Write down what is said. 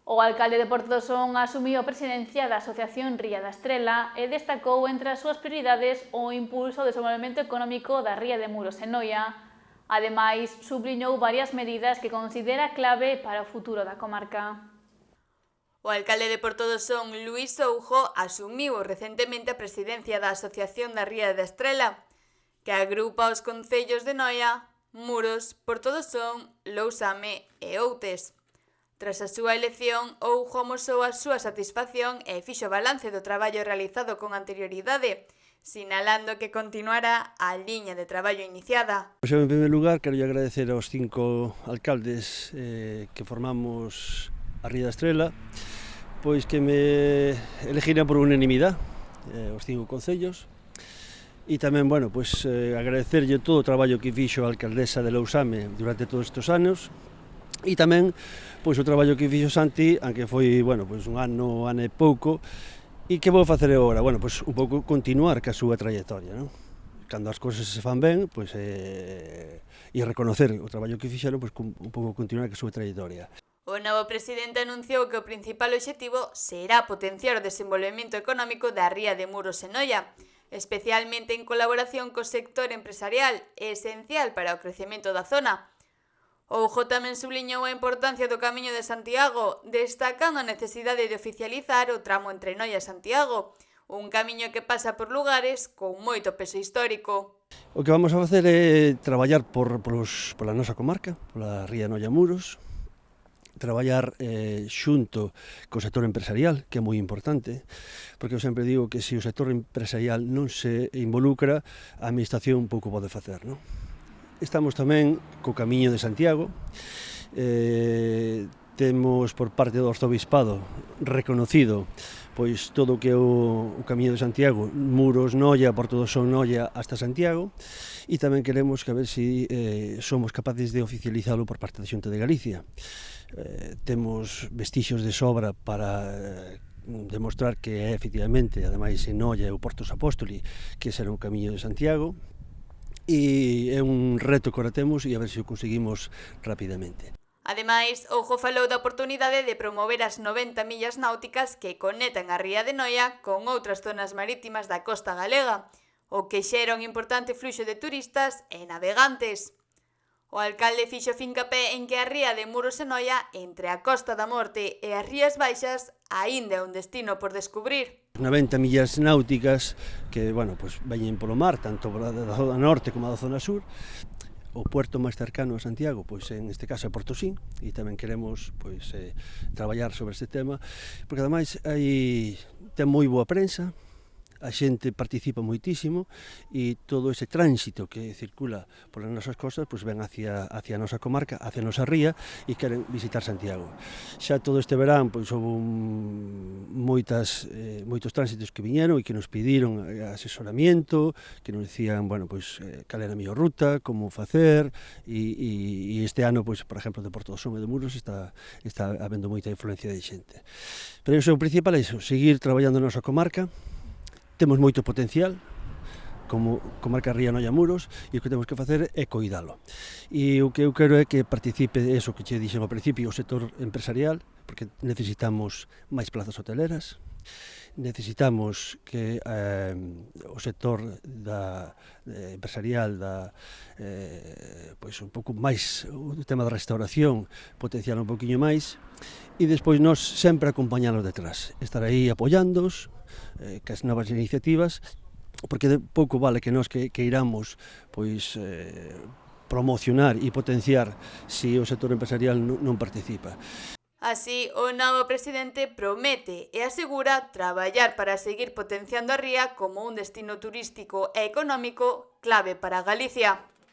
O alcalde de Portosón asumiu a presidencia da Asociación Ría da Estrela e destacou entre as súas prioridades o impulso ao desenvolvemento económico da ría de Muros e Noia. Ademais, subliñou varias medidas que considera clave para o futuro da comarca. O alcalde de Portosón, Luís Soujo, asumiu recentemente a presidencia da Asociación da Ría da Estrela, que agrupa os concellos de Noia, Muros, Portosón, Lousame e Outes. Tras a súa elección, Oujo amosou a súa satisfacción e fixo balance do traballo realizado con anterioridade, sinalando que continuará a liña de traballo iniciada. En primeiro lugar, quero agradecer aos 5 alcaldes que formamos a Ría da Estrela, pois que me elegiran por unanimidade os 5 concellos. E tamén, bueno, pois agradecerlle todo o traballo que fixo a alcaldesa de Lousame durante todos estes anos. E tamén, pois, o traballo que fixo Santi, aunque foi, bueno, pois un ano e pouco, e que vou facer agora? Bueno, pois un pouco continuar ca súa trayectoria, non? Cando as cousas se fan ben, pois, e reconocer o traballo que fixeron, pois un pouco continuar ca súa trayectoria. O novo presidente anunciou que o principal obxectivo será potenciar o desenvolvemento económico da ría de Muros e Noia, especialmente en colaboración co sector empresarial, esencial para o crecemento da zona. Oujo tamén subliñou a importancia do Camiño de Santiago, destacando a necesidade de oficializar o tramo entre Noia e Santiago, un camiño que pasa por lugares con moito peso histórico. O que vamos a facer é traballar pola nosa comarca, pola Ría Noia Muros, traballar xunto co sector empresarial, que é moi importante, porque eu sempre digo que se o sector empresarial non se involucra, a administración pouco pode facer, non? Estamos tamén co Camiño de Santiago, temos por parte do Arzobispado reconocido pois todo o que é o Camiño de Santiago, Muros, Noia, Portosón, Noia, hasta Santiago, e tamén queremos que a ver se somos capaces de oficializalo por parte da Xunta de Galicia. Temos vestixios de sobra para demostrar que é efectivamente, ademais en Noia e o Portos Apóstoli, que será o Camiño de Santiago, e é un reto que ahora temos e a ver se o conseguimos rapidamente. Ademais, Oujo falou da oportunidade de promover as 90 millas náuticas que conectan a ría de Noia con outras zonas marítimas da costa galega, o que xera un importante fluxo de turistas e navegantes. O alcalde fixo fincapé en que a ría de Muros e Noia, entre a Costa da Morte e as Rías Baixas, aínda é un destino por descubrir. 90 millas náuticas que, bueno, pues veñen polo mar, tanto da zona norte como da zona sur. O puerto máis cercano a Santiago, pois en este caso é Portosín, e tamén queremos pois traballar sobre este tema, porque ademais ten moi boa prensa, a xente participa moitísimo e todo ese tránsito que circula polas nosas costas pois ven hacia a nosa comarca, hacia a nosa ría e queren visitar Santiago. Xa todo este verán pois houve moitos tránsitos que viñeron e que nos pediron asesoramiento, que nos dicían, bueno, pois cal era a mellor ruta, como facer, e este ano, pois, por exemplo, de Portosón e de Muros está habendo moita influencia de xente. Pero o principal é iso, seguir traballando na nosa comarca. Temos moito potencial como comarca Ría Noia Muros e o que temos que facer é coidalo. E o que eu quero é que participe eso que che dixen ao principio, o sector empresarial, porque necesitamos máis plazas hoteleras, necesitamos que o sector empresarial pois un pouco máis o tema da restauración potenciar un poquinho máis e despois nós sempre acompañalos detrás, estar aí apoiándoos que as novas iniciativas, porque de pouco vale que nós que iramos pois promocionar e potenciar se o sector empresarial non participa. Así, o novo presidente promete e asegura traballar para seguir potenciando a ría como un destino turístico e económico clave para Galicia.